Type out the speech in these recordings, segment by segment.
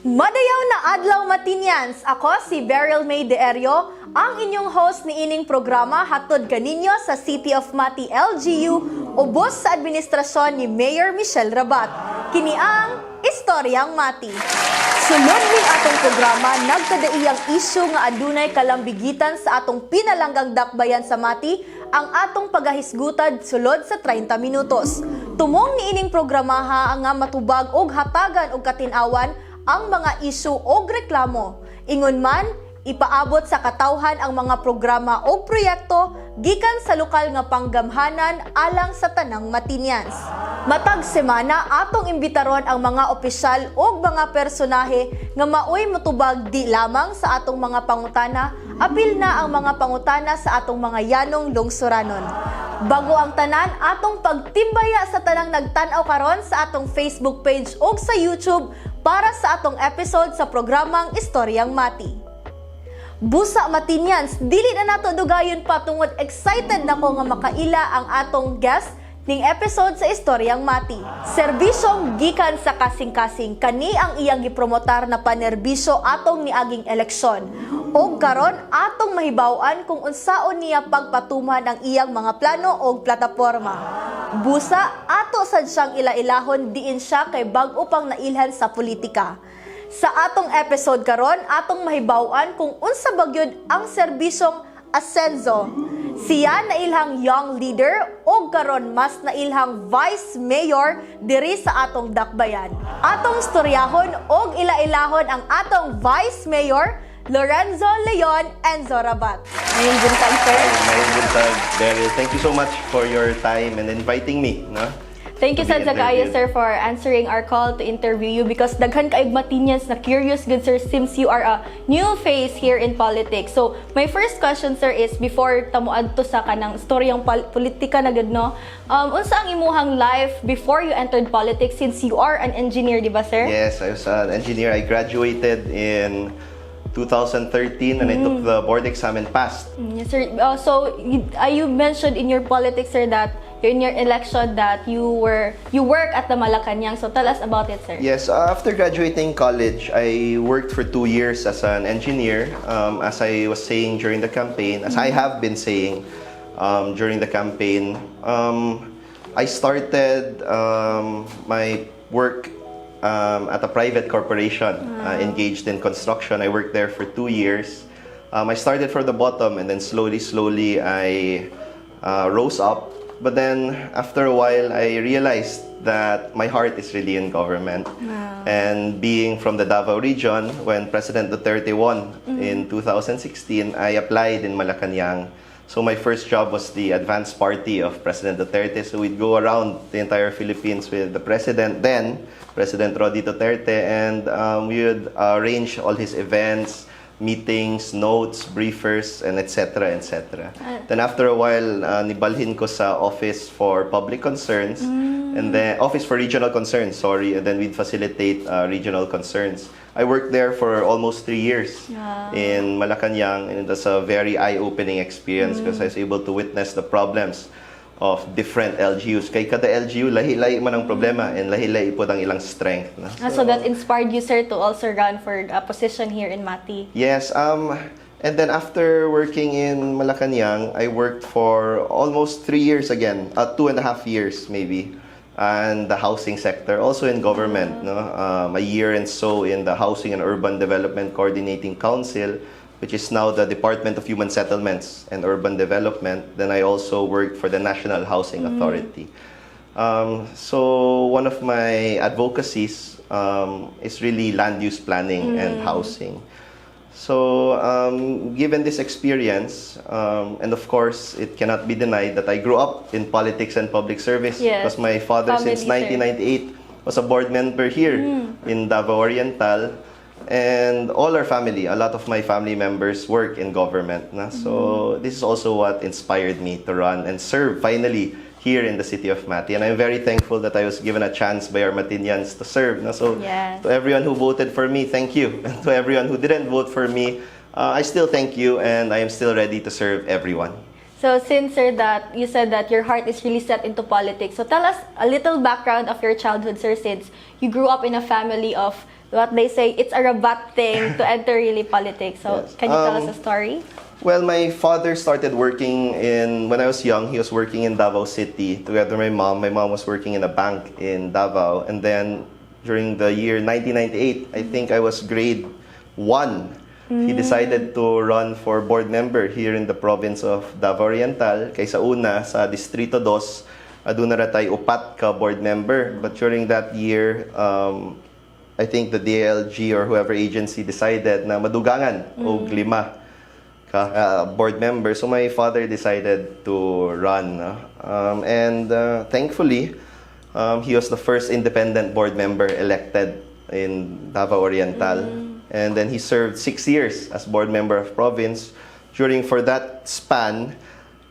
Madayaw na adlaw Matinyans, ako si Berryl Mae de Erio, ang inyong host ni ining programa hatod kaninyo sa City of Mati LGU, ubos sa administrasyon ni Mayor Michelle Rabat. Kini ang Istoryang Mati. Sunod ning atong programa, nagkadaiyang isyu nga adunay kalambigitan sa atong pinalanggang dakbayan sa Mati, ang atong pagahisgutad sulod sa 30 minutos. Tumong ni ining programaha nga matubag og hatagan og katinawan ang mga isyu o reklamo. Ingon man, ipaabot sa katawhan ang mga programa o proyekto gikan sa lokal nga panggamhanan alang sa tanang Matinyans. Matag semana atong imbitaron ang mga opisyal o mga personahe nga maoy motubag di lamang sa atong mga pangutana, apil na ang mga pangutana sa atong mga yanong lungsuranon. Bago ang tanan, atong pagtimbaya sa tanang nagtan-aw karon sa atong Facebook page o sa YouTube para sa atong episode sa programang Istoryang Mati. Busa Matinyans, dili na nato dugayon pa tungod excited nako nga makaila ang atong guest ning episode sa Istoryang Mati. Serbisyong gikan sa kasing-kasing, kani ang iyang gipromotar na panerbisyo atong niaging eleksyon. O karon atong mahibaw-an kung unsaon niya pagpatuman ang iyang mga plano o plataporma. Busa, ato sad siyang ila-ilahon diin siya kay bag-o pang nailhan sa politika. Sa atong episode karon, atong mahibaw-an kung unsa bagyod ang serbisyong Asenso. Siya nailhang young leader o karon mas nailhang vice mayor diri sa atong dakbayan. Atong storyahon og ila-ilahon ang atong vice mayor Lorenzo Leon Enzo Rabat. Ngayong buntag, sir. Ngayong buntag, Berryl. Thank you so much for your time and inviting me. No? Thank you sa kaayo, sir, for answering our call to interview you because daghan kaayog Matinyans na curious, good sir, since you are a new face here in politics. So, my first question, sir, is before tamuad to sa kanang storyang politika na gud, no? Unsa ang imuhang life before you entered politics since you are an engineer, di ba, sir? Yes, I was an engineer. I graduated in 2013 and I took the board exam and passed. Yes, sir. So, you mentioned in your politics, sir, that in your election that you work at the Malacanang. So tell us about it, sir. Yes, after graduating college, I worked for 2 years as an engineer. As I was saying during the campaign, as I have been saying during the campaign, I started my work at a private corporation engaged in construction. I worked there for 2 years. I started from the bottom and then slowly I rose up. But then, after a while, I realized that my heart is really in government. Wow. And being from the Davao region, when President Duterte won in 2016, I applied in Malacanang. So my first job was the advance party of President Duterte. So we'd go around the entire Philippines with the President then, President Rodi Duterte, and we would arrange all his events, meetings, notes, briefers, and etc. etc. Then after a while, nibalhin ko sa Office for Public Concerns, and then Office for Regional Concerns, sorry, and then we'd facilitate regional concerns. I worked there for almost 3 years in Malacanang, and it was a very eye-opening experience because I was able to witness the problems of different LGUs. Kay kada LGU, lahi-lahi man ang problema and lahi-lahi po ang ilang strength. No? So that inspired you, sir, to also run for a position here in Mati? Yes. And then after working in Malacanang, I worked for almost 3 years again, 2.5 years maybe, and the housing sector, also in government. No? A year and so in the Housing and Urban Development Coordinating Council, which is now the Department of Human Settlements and Urban Development. Then I also worked for the National Housing Authority. So one of my advocacies is really land use planning and housing. So given this experience, and of course, it cannot be denied that I grew up in politics and public service because my father since 1998 was a board member here in Davao Oriental. And all our family, a lot of my family members work in government. Na? So this is also what inspired me to run and serve finally here in the City of Mati. And I'm very thankful that I was given a chance by our Matinyans to serve. Na? So to everyone who voted for me, thank you. And to everyone who didn't vote for me, I still thank you and I am still ready to serve everyone. So since, sir, that you said that your heart is really set into politics, so tell us a little background of your childhood, sir, since you grew up in a family of what they say, it's a Rabat thing to enter really politics. So, Yes. can you tell us a story? Well, my father started working when I was young, he was working in Davao City together with my mom. My mom was working in a bank in Davao. And then during the year 1998, I think I was grade 1. He decided to run for board member here in the province of Davao Oriental. Kaysa una, sa Distrito 2, doon na ratay upat ka board member. But during that year, I think the DLG or whoever agency decided na madugangan og 5 board member. So my father decided to run. And thankfully, he was the first independent board member elected in Davao Oriental. And then he served 6 years as board member of province. For that span,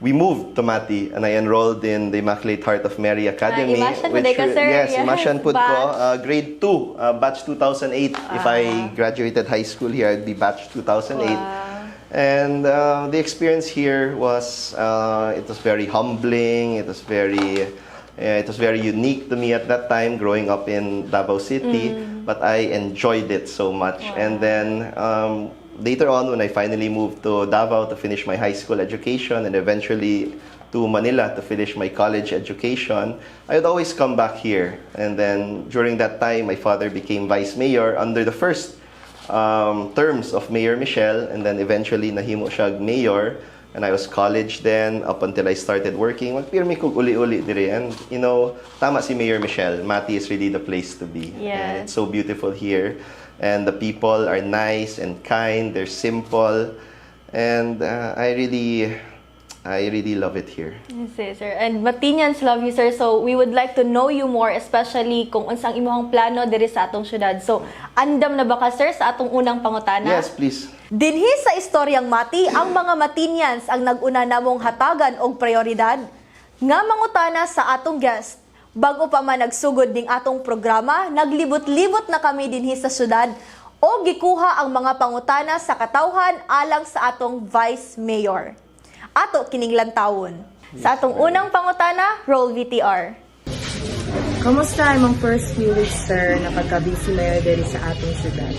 we moved to Mati and I enrolled in the Immaculate Heart of Mary Academy. Imasyan po ka, sir. Yes, Yes, Imasyan po ko. batch. Grade 2, batch 2008. If I graduated high school here, I'd be batch 2008. Wow. And the experience here was, it was very humbling. It was very unique to me at that time, growing up in Davao City. But I enjoyed it so much. Wow. And then later on, when I finally moved to Davao to finish my high school education and eventually to Manila to finish my college education, I would always come back here. And then during that time, my father became vice mayor under the first terms of Mayor Michelle, and then eventually nahimo siya mayor. And I was college then up until I started working. Magpirmi ko uli-uli dire. And you know, tama si Mayor Michelle. Mati is really the place to be. Yes. And it's so beautiful here. And the people are nice and kind. They're simple. And I really love it here. Yes, sir. And Matinians love you, sir. So, we would like to know you more, especially kung unsang imong plano diri sa atong syudad. So, andam na ba ka, sir, sa atong unang pangutana? Yes, please. Dinhi sa istoryang Mati, ang mga Matinians ang nag-una namong hatagan og prioridad nga mangutana sa atong guest. Bago pa man nagsugod ning atong programa, naglibot-libot na kami dinhi sa syudad o gikuha ang mga pangutana sa katawhan alang sa atong Vice Mayor. Ato kining lantawon. Sa atong unang pangutana, roll VTR. Kamusta imong first few weeks, sir, na pagka-busy mayor diri sa atong syudad?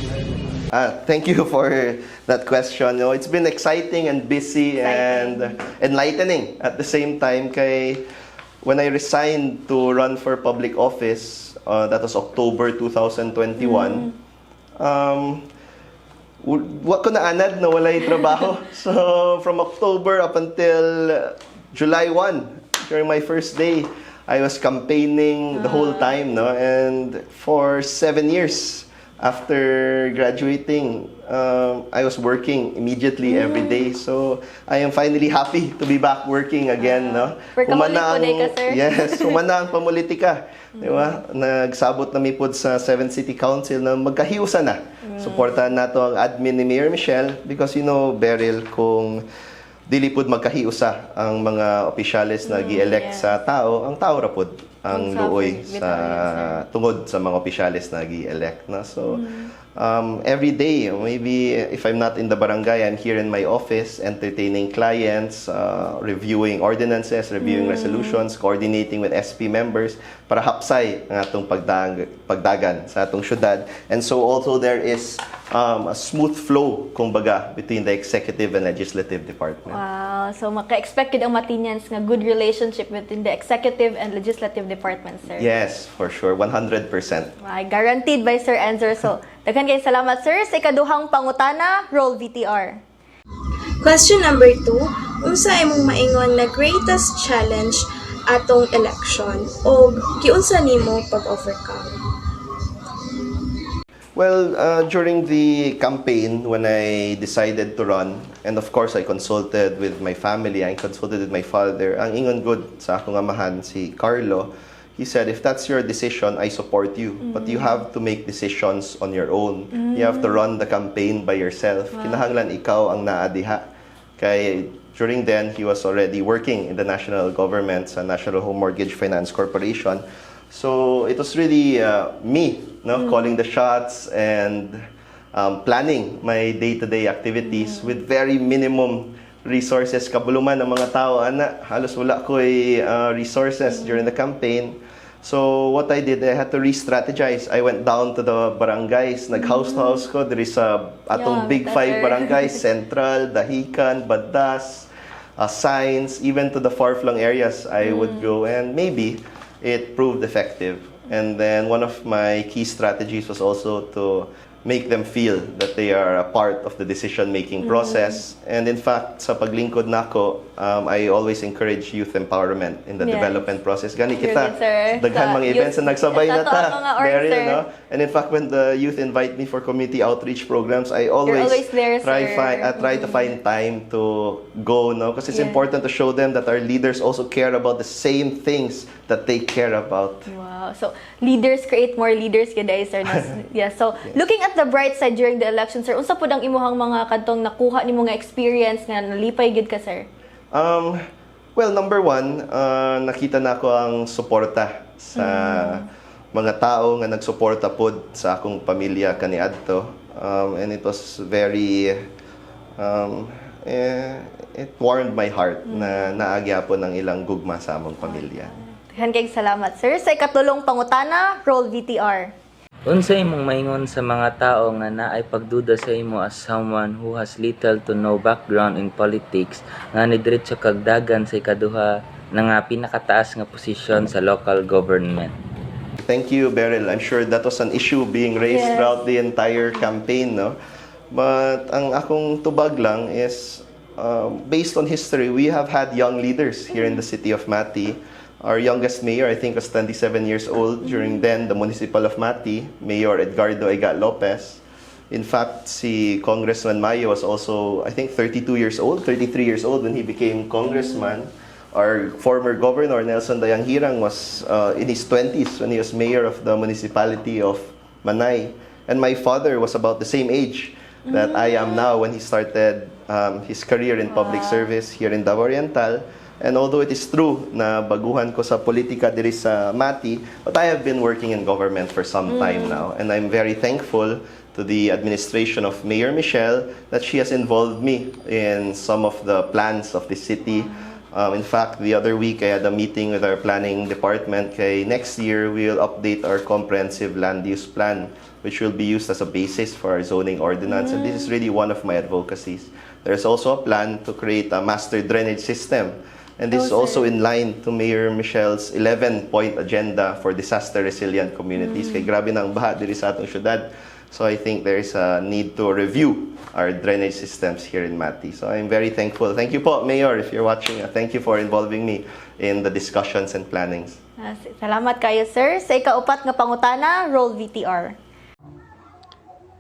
Thank you for that question. You know, it's been exciting and busy and enlightening at the same time. Kay when I resigned to run for public office, that was October 2021. Wa ko na anad na walay trabaho. So from October up until July 1, during my first day, I was campaigning the whole time, no? And for 7 years after graduating, I was working immediately every day. So I am finally happy to be back working again, no? Humana ang, ka, sir. Yes, humana ang pamulitika. Di ba? Nagsabot na mi pod sa 7th City Council na magkahiusa na. Suportahan nato ang admin ni Mayor Michelle because you know, Berryl, kung dili pod magkahiusa ang mga opisyales na gi-elect sa tao, ang tao ra pod ang luoy sa tungod sa mga opisyales na gi-elect na. So every day, maybe if I'm not in the barangay, I'm here in my office entertaining clients, reviewing ordinances, reviewing resolutions, coordinating with SP members para hapsay ang atong pagdagan sa atong syudad. And so also there is a smooth flow, kumbaga, between the executive and legislative department. Wow. So, maka-expected ang Matinians nga good relationship between the executive and legislative department, sir. Yes, for sure. 100%. Ay, guaranteed by Sir Enzer. So, daghan kayong salamat, sir. Sa ikaduhang pangutana, roll VTR. Question number 2, unsa imong maingon na greatest challenge atong election o kiunsa nimo pag-overcome? Well, during the campaign, when I decided to run, and of course, I consulted with my family, I consulted with my father, ang ingon good sa akong amahan, si Carlo, he said, if that's your decision, I support you. But you have to make decisions on your own. You have to run the campaign by yourself. Kinahanglan ikaw ang naadiha. Kay during then, he was already working in the national government sa National Home Mortgage Finance Corporation. So it was really me, no, calling the shots and planning my day-to-day activities with very minimum resources. Kabuluman ng mga tao, ana, halos wala ko'y resources during the campaign. So what I did, I had to re-strategize. I went down to the barangays, nag-house-to-house ko. There is atong Yeah, big that's 5 right. barangays, Central, Dahican, Badas, Science, even to the far-flung areas I would go. And maybe it proved effective. And then one of my key strategies was also to make them feel that they are a part of the decision-making process. And in fact, sa paglingkod nako, I always encourage youth empowerment in the Yes. development process. Gani Sure, kita, good, sir. daghan Sa mga events youth- na nagsabay na Totoo ta. mga org, Berryl, sir. no? And in fact, when the youth invite me for community outreach programs, I always, always there, sir. try to find time to go, no? Because it's Yes. important to show them that our leaders also care about the same things that they care about. Wow. So, leaders create more leaders today, sir. Yeah. So, looking at the bright side during the election, sir, unsa po ang imuhang mga kadtong nakuha nimo nga experience nga nalipay gid ka, sir? Well, number one, nakita na ko ang suporta sa mga tao nga nagsuporta pod sa akong pamilya kaniadto. And it was very, it warmed my heart na naagyapon ang ilang gugma sa among pamilya. Daghang kayong salamat, sir. Sa ikatulong pangutana, roll VTR. Unsa imong maingon sa mga tao nga naay pagduda sa imo as someone who has little to no background in politics nga nidiretso kag dagan sa ikaduha na nga pinakataas nga posisyon sa local government? Thank you, Berryl. I'm sure that was an issue being raised Yes. throughout the entire campaign, no? But ang akong tubag lang is, based on history, we have had young leaders here in the City of Mati. Our youngest mayor, I think, was 27 years old during then the Municipal of Mati, Mayor Edgardo Iga Lopez. In fact, si Congressman Mayo was also, I think, 32 years old, 33 years old when he became congressman. Our former governor, Nelson Dayanghirang, was in his 20s when he was mayor of the municipality of Manay. And my father was about the same age that I am now when he started his career in public service here in Davao Oriental. And although it is true na baguhan ko sa politika diri sa Mati, but I have been working in government for some time now. And I'm very thankful to the administration of Mayor Michelle that she has involved me in some of the plans of the city. In fact, the other week I had a meeting with our planning department. Kay next year, we'll update our comprehensive land use plan, which will be used as a basis for our zoning ordinance. And this is really one of my advocacies. There's also a plan to create a master drainage system. And this is also in line to Mayor Michelle's 11-point agenda for disaster-resilient communities. Kay grabe na ang baha diri sa atong syudad. So I think there is a need to review our drainage systems here in Mati. So I'm very thankful. Thank you po, Mayor, if you're watching. Thank you for involving me in the discussions and plannings. Salamat kayo, sir. Sa ikaupat nga pangutana, roll VTR.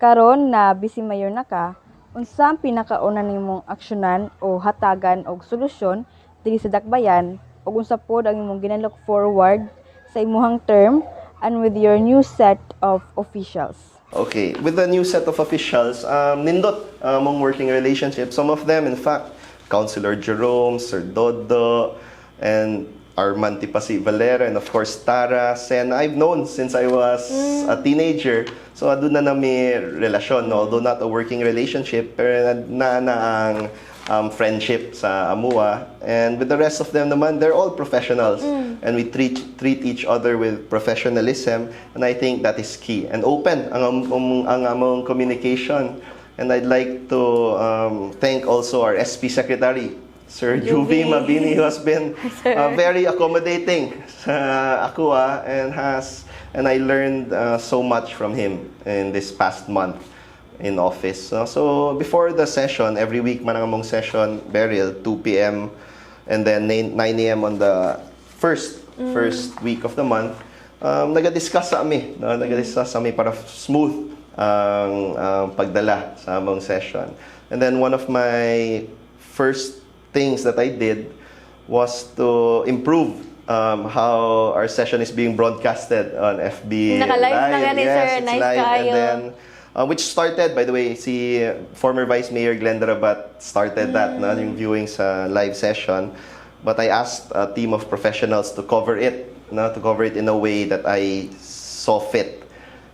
Karon na busy mayor na ka, unsa ang pinakauna nimong aksyonan o hatagan og solusyon diri sa dakbayan ug unsa pod ang imong ginalook forward sa imuhang term and with your new set of officials? Okay, with the new set of officials, nindot among working relationships. Some of them, in fact, Councilor Jerome, Sir Dodo, and Arman Tipasi Valera, and of course Tara, Sen, I've known since I was a teenager. So adun na nami relasyon, no? Although not a working relationship, pero na ang friendship sa Amua. And with the rest of them naman, they're all professionals. And we treat each other with professionalism. And I think that is key. And open ang among communication. And I'd like to thank also our SP Secretary, Sir Juvie Mabini, who has been very accommodating sa Akua and I learned so much from him in this past month in office. So before the session, every week man ang among session, Berryl, 2 p.m. and then 9 a.m. on the first week of the month, naga-discuss sa ami, no? Naga-discuss sa ami para smooth ang pagdala sa among session. And then one of my first things that I did was to improve how our session is being broadcasted on FB Naka-live na Live. gani, Yes, sir. it's Nice live. kayo. And then which started, by the way, si former Vice Mayor Glenda Rabat started that, na, yung viewing sa live session. But I asked a team of professionals to cover it, to cover it in a way that I saw fit.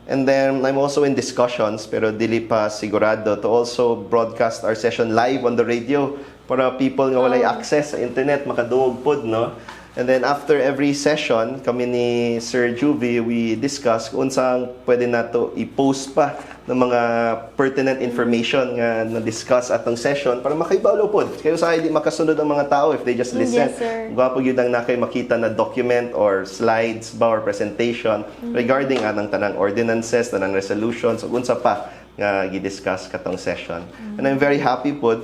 And then I'm also in discussions, pero dili pa sigurado, to also broadcast our session live on the radio para people nga walay access sa internet makadungog pod, no? And then after every session, kami ni Sir Juvie, we discuss kung saan pwede nato i-post pa ng mga pertinent information nga na-discuss atong session para makaibalo po. Kayo sa hindi makasunod ang mga tao if they just listen. Yes, sir. Gwapo yun ang nakay makita na document or slides ba or presentation regarding anang tanang ordinances, tanang resolutions, ug unsa pa nga gi-discuss katong session. And I'm very happy po.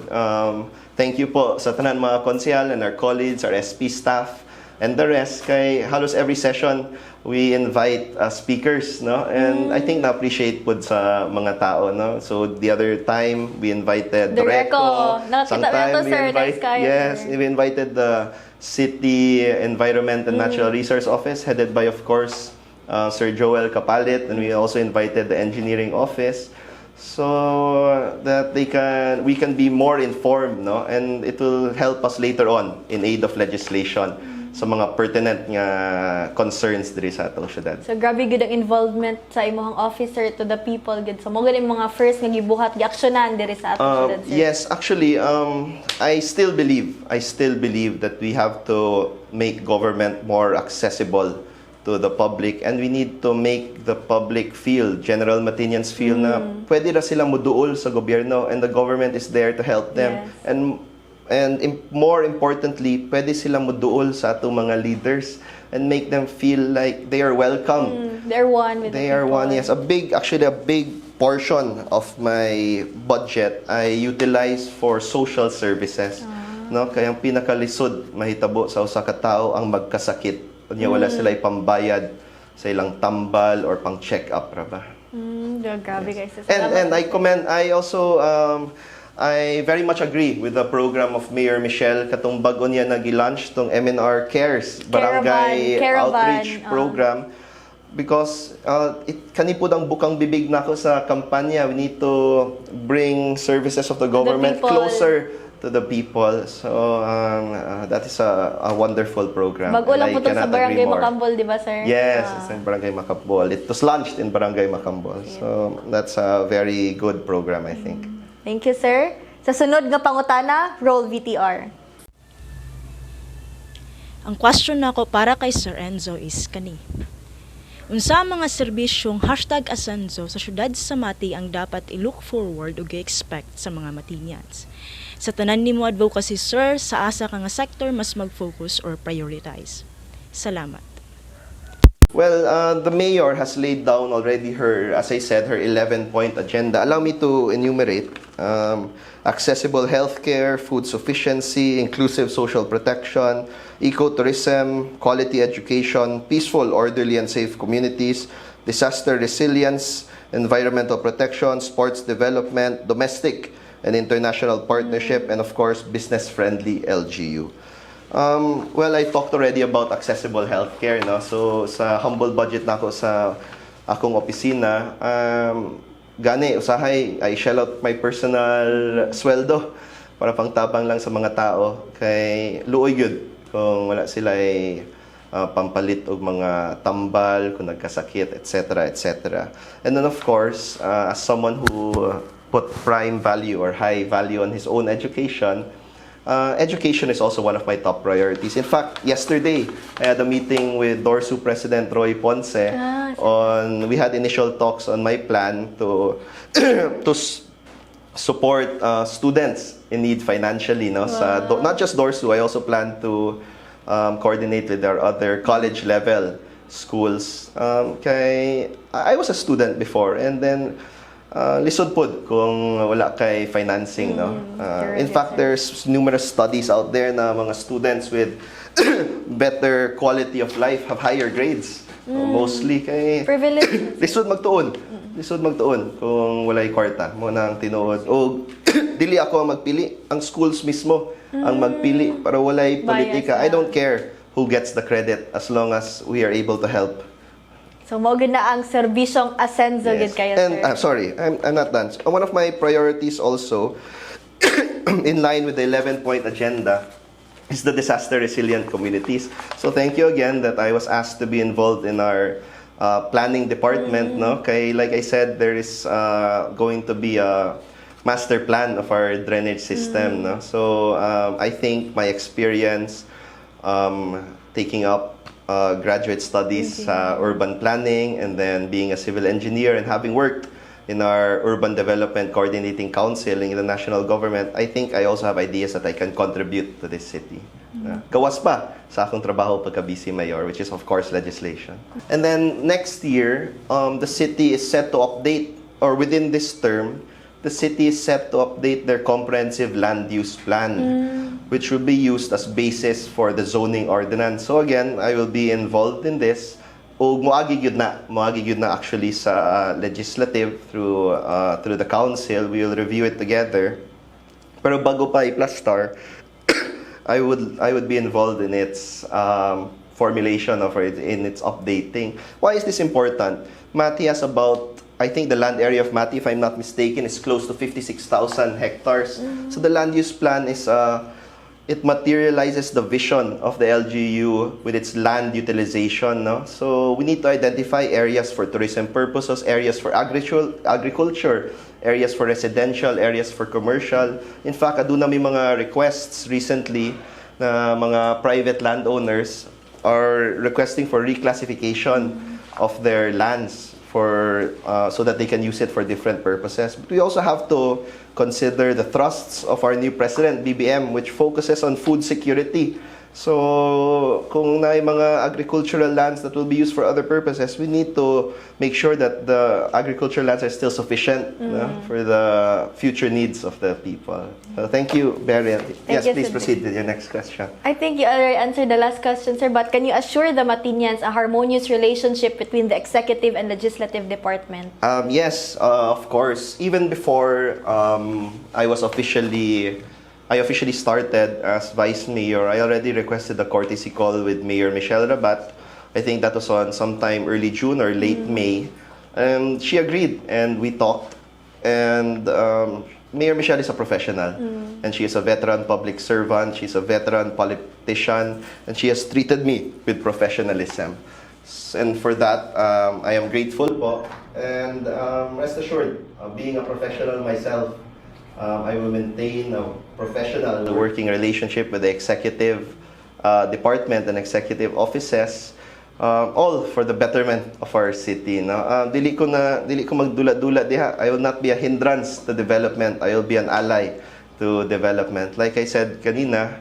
Thank you po sa tanan mga konsehal and our colleagues, our SP staff, and the rest. Kay halos every session, we invite speakers, no? And I think na-appreciate po sa mga tao, no? So the other time, we invited Directo. Nakita Sometime mo to, sir, next kayo, yes, sir. we invited the City Environment and Natural Resource Office, headed by, of course, Sir Joel Kapalit, and we also invited the Engineering Office, so that we can be more informed, no? And it will help us later on in aid of legislation sa mga pertinent nga concerns diri sa atong syudad. So grabe gud ang involvement sa imong officer to the people gud. So mo gud yung mga first nga gibuhat giaksyonan diri sa atong syudad, sir. Yes, actually, I still believe that we have to make government more accessible to the public, and we need to make the public feel, General Matinians feel na pwede na silang muduol sa gobyerno and the government is there to help them. Yes. More importantly, pwede silang muduol sa atong mga leaders and make them feel like they are welcome. They're one with They the are people. one, yes. A big portion of my budget I utilize for social services. No, kaya ang pinakalisod mahitabo sa usa ka tawo ang magkasakit. Kunya wala sila ipambayad sa ilang tambal or pang check-up ra ba. Grabe guys. And I very much agree with the program of Mayor Michelle katong bag-o niya nag-launch tong MNR Cares Barangay Caravan. Outreach Program, because kani po ang bukang bibig nako sa kampanya. We need to bring services of the government people. closer to the people. So that is a wonderful program. Bago lang And I po to sa cannot agree Barangay more. Macambol, di ba, sir? Yes, it's in Barangay Macambol. It was launched in Barangay Macambol. So that's a very good program, I think. Thank you, sir. Sa sunod nga pangutana, roll VTR. Ang question nako para kay Sir Enzo is kani. Unsa mga serbisyong #Asenzo sa syudad sa Mati ang dapat i-look forward o gi-expect sa mga Matinians? Sa tanan nimo advocacy, sir, sa asa ka nga sector mas mag-focus or prioritize? Salamat. Well, the mayor has laid down already as I said, her 11-point agenda. Allow me to enumerate. Accessible healthcare, food sufficiency, inclusive social protection, ecotourism, quality education, peaceful, orderly, and safe communities, disaster resilience, environmental protection, sports development, domestic and international partnership, and of course, business-friendly LGU. Well, I talked already about accessible healthcare, no? So sa humble budget nako sa akong opisina, gani usahay I shell out my personal sweldo para pangtabang lang sa mga tao kay luoy gyud kung wala sila ay pampalit og mga tambal kung nagkasakit, etc., etc. And then of course, as someone who put prime value or high value on his own education, education is also one of my top priorities. In fact, yesterday, I had a meeting with DORSU President Roy Ponce. We had initial talks on my plan to support students in need financially. No? Not just DORSU, I also plan to coordinate with our other college-level schools. I was a student before, and then lisod pod kung wala kay financing, no? In fact, there's numerous studies out there na mga students with better quality of life have higher grades. Mostly kay Privilege. lisod magtuon kung walay kwarta mo nang tinuod. O dili ako ang magpili, ang schools mismo ang magpili para walay politika. I don't care who gets the credit as long as we are able to help. So mo gud na ang serbisyong Asenzo gid kayo, And sir. sorry, I'm not done. One of my priorities also, in line with the 11-point agenda, is the disaster resilient communities. So thank you again that I was asked to be involved in our planning department. No, kay like I said, there is going to be a master plan of our drainage system. No, so I think my experience taking up graduate studies sa urban planning and then being a civil engineer and having worked in our Urban Development Coordinating Council in the national government, I think I also have ideas that I can contribute to this city. Gawas pa sa akong trabaho pagka-BC Mayor, which is of course legislation. And then next year, the city is set to update, or within this term, the city is set to update their comprehensive land use plan, which will be used as basis for the zoning ordinance. So again, I will be involved in this. O moagi gyud na actually sa legislative through the council. We will review it together. Pero bago pa i-plastar, I would be involved in its formulation of it, in its updating. Why is this important? Mati has about, I think the land area of Mati, if I'm not mistaken, is close to 56,000 hectares. So the land use plan is it materializes the vision of the LGU with its land utilization. No? So we need to identify areas for tourism purposes, areas for agriculture, areas for residential, areas for commercial. In fact, aduna may mga requests recently na mga private landowners are requesting for reclassification of their lands for so that they can use it for different purposes. But we also have to consider the thrusts of our new president, BBM, which focuses on food security. So, kung na mga agricultural lands that will be used for other purposes, we need to make sure that the agricultural lands are still sufficient for the future needs of the people. So, thank you, Berry. Yes, you, please Sir. proceed with your next question. I think you already answered the last question, sir, but can you assure the Matinians a harmonious relationship between the executive and legislative department? Yes, of course. Even before I officially started as Vice Mayor, I already requested a courtesy call with Mayor Michelle Rabat. I think that was on sometime early June or late May. And she agreed and we talked. And Mayor Michelle is a professional. And she is a veteran public servant. She's a veteran politician. And she has treated me with professionalism. And for that, I am grateful po. And rest assured, being a professional myself, I will maintain a professional working relationship with the executive department and executive offices, all for the betterment of our city. No? Dili ko magdula-dula diha. I will not be a hindrance to development. I will be an ally to development. Like I said kanina,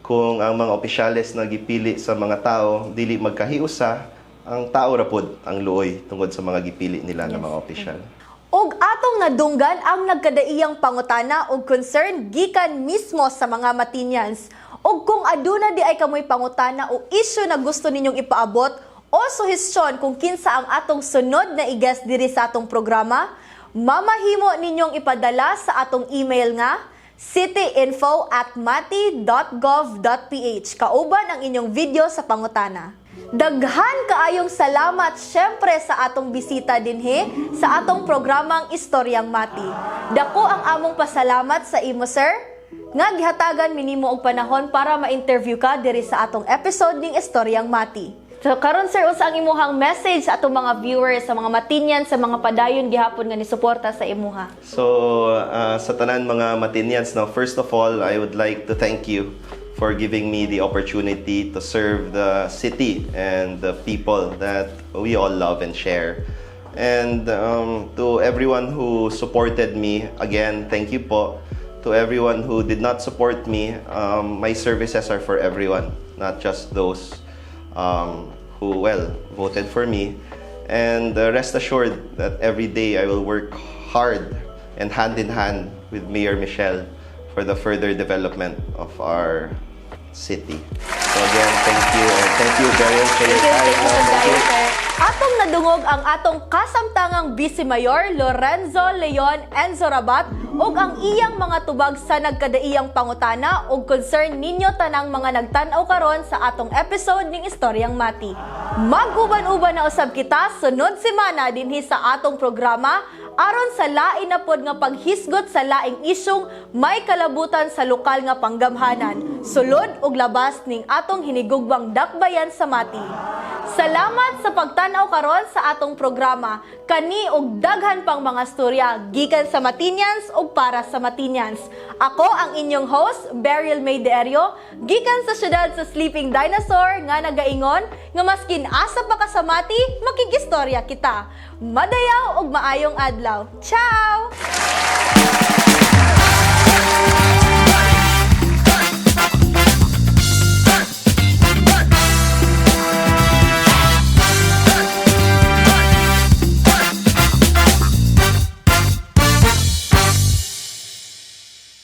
kung ang mga opisyales na gipili sa mga tao dili magkahiusa, ang tao rapod ang luoy tungod sa mga gipili nila ng mga opisyal. Og atong nadunggan ang nagkadaiyang pangutana og concern gikan mismo sa mga Matinians. Og kung aduna di ay kamoy pangutana o issue na gusto ninyong ipaabot o suhestyon kung kinsa ang atong sunod na i-guest diri sa atong programa, mamahimo ninyong ipadala sa atong email nga cityinfo@mati.gov.ph kauban ang inyong video sa pangutana. Daghan kaayong salamat syempre sa atong bisita dinhi sa atong programang Istoryang Mati. Dako ang among pasalamat sa imo, sir, nga gihatagan minimo og panahon para ma-interview ka diri sa atong episode ning Istoryang Mati. So karon, sir, unsa ang imuhang message sa atong mga viewers, sa mga Matinians, sa mga padayon gihapon nga nisuporta sa imuha? So, sa tanan mga Matinians, now, first of all, I would like to thank you for giving me the opportunity to serve the city and the people that we all love and share. And to everyone who supported me, again, thank you po. To everyone who did not support me, my services are for everyone, not just those who, well, voted for me. And rest assured that every day I will work hard and hand in hand with Mayor Michelle for the further development of our city. So again, thank you. And thank you, Berryl, for your time. Thank you. Atong nadungog ang atong kasamtangang Vice Mayor Lorenzo Leon Enzo Rabat ug ang iyang mga tubag sa nagkadaiyang pangutana ug concern ninyo tanang mga nagtan-aw karon sa atong episode ning Istoryang Mati. Mag-uban-uban na usab kita sunod semana dinhi sa atong programa aron sa lain na pod nga paghisgot sa laing isyong may kalabutan sa lokal nga panggamhanan, sulod ug labas ning atong hinigugbang dakbayan sa Mati. Salamat sa pagtanaw karon sa atong programa. Kani og daghan pang mga storya gikan sa Matinyans o para sa Matinyans. Ako ang inyong host, Berryl Mae de Erio, gikan sa syudad sa Sleeping Dinosaur nga nagaingon nga maskin asa pa ka sa Mati, makigistorya kita. Madayaw og maayong adlaw. Ciao!